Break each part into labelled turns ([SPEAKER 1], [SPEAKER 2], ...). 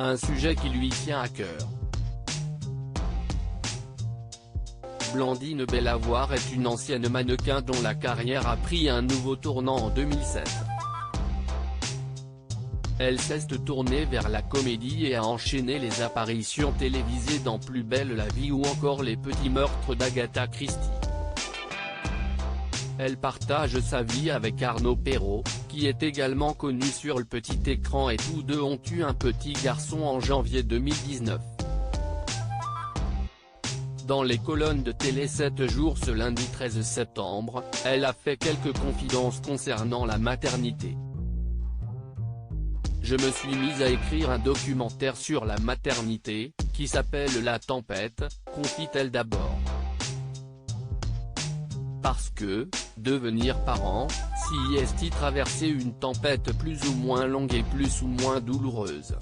[SPEAKER 1] un sujet qui lui tient à cœur. Blandine Bellavoir est une ancienne mannequin dont la carrière a pris un nouveau tournant en 2007. Elle s'est tournée vers la comédie et a enchaîné les apparitions télévisées dans Plus belle la vie ou encore Les petits meurtres d'Agatha Christie. Elle partage sa vie avec Arnaud Perrault, qui est également connu sur le petit écran, et tous deux ont eu un petit garçon en janvier 2019. Dans les colonnes de Télé 7 jours ce lundi 13 septembre, elle a fait quelques confidences concernant la maternité. Je me suis mise à écrire un documentaire sur la maternité, qui s'appelle La Tempête, confie-t-elle d'abord. Parce que, devenir parent, si est-il traverser une tempête plus ou moins longue et plus ou moins douloureuse.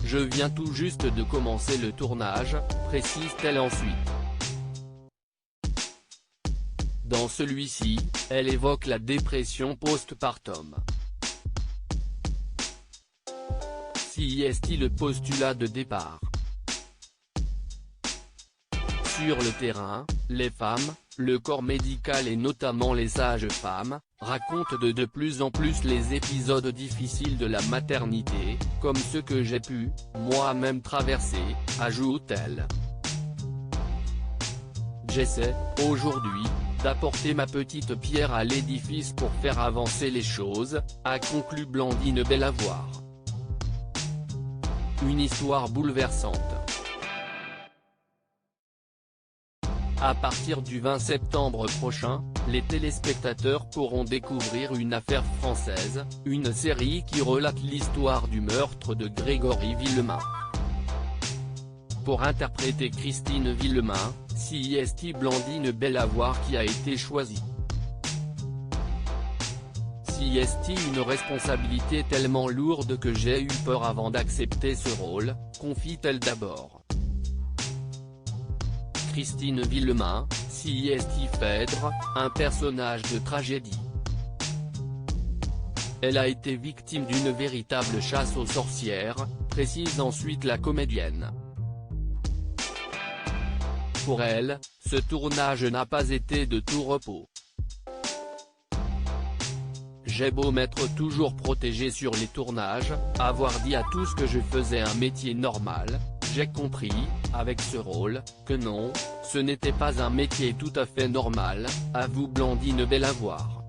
[SPEAKER 1] Je viens tout juste de commencer le tournage, précise-t-elle ensuite. Dans celui-ci, elle évoque la dépression post-partum. Si est-il le postulat de départ. Sur le terrain, les femmes, le corps médical et notamment les sages-femmes, racontent de plus en plus les épisodes difficiles de la maternité, comme ceux que j'ai pu, moi-même traverser, ajoute-t-elle. J'essaie, aujourd'hui, d'apporter ma petite pierre à l'édifice pour faire avancer les choses, a conclu Blandine Bellavoir. Une histoire bouleversante. À partir du 20 septembre prochain, les téléspectateurs pourront découvrir Une affaire française, une série qui relate l'histoire du meurtre de Grégory Villemain. Pour interpréter Christine Villemain, c'est Blandine Bellavoir qui a été choisie. C'est une responsabilité tellement lourde que j'ai eu peur avant d'accepter ce rôle, confie-t-elle d'abord. Christine Villemain, c'est Phèdre, un personnage de tragédie. Elle a été victime d'une véritable chasse aux sorcières, précise ensuite la comédienne. Pour elle, ce tournage n'a pas été de tout repos. J'ai beau m'être toujours protégée sur les tournages, avoir dit à tous que je faisais un métier normal, j'ai compris, avec ce rôle, que non, ce n'était pas un métier tout à fait normal, avoue Blandine Bellavoir.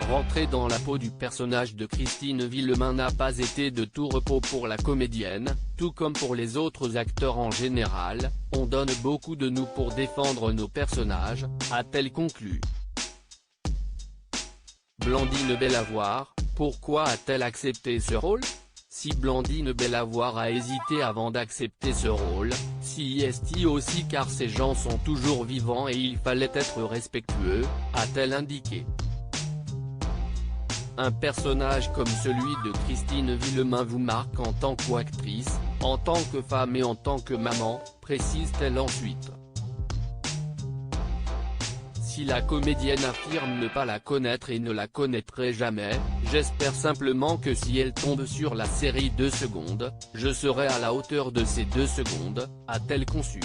[SPEAKER 1] Rentrer dans la peau du personnage de Christine Villemain n'a pas été de tout repos pour la comédienne, tout comme pour les autres acteurs en général, on donne beaucoup de nous pour défendre nos personnages, a-t-elle conclu. Blandine Bellavoir, pourquoi a-t-elle accepté ce rôle ? Si Blandine Bellavoir a hésité avant d'accepter ce rôle, c'est aussi car ces gens sont toujours vivants et il fallait être respectueux, a-t-elle indiqué. Un personnage comme celui de Christine Villemain vous marque en tant qu'actrice, en tant que femme et en tant que maman, précise-t-elle ensuite. Si la comédienne affirme ne pas la connaître et ne la connaîtrait jamais, j'espère simplement que si elle tombe sur la série 2 secondes, je serai à la hauteur de ces 2 secondes, a-t-elle conçu.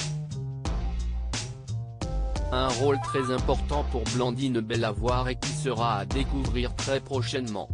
[SPEAKER 1] Un rôle très important pour Blandine Bellavoir et qui sera à découvrir très prochainement.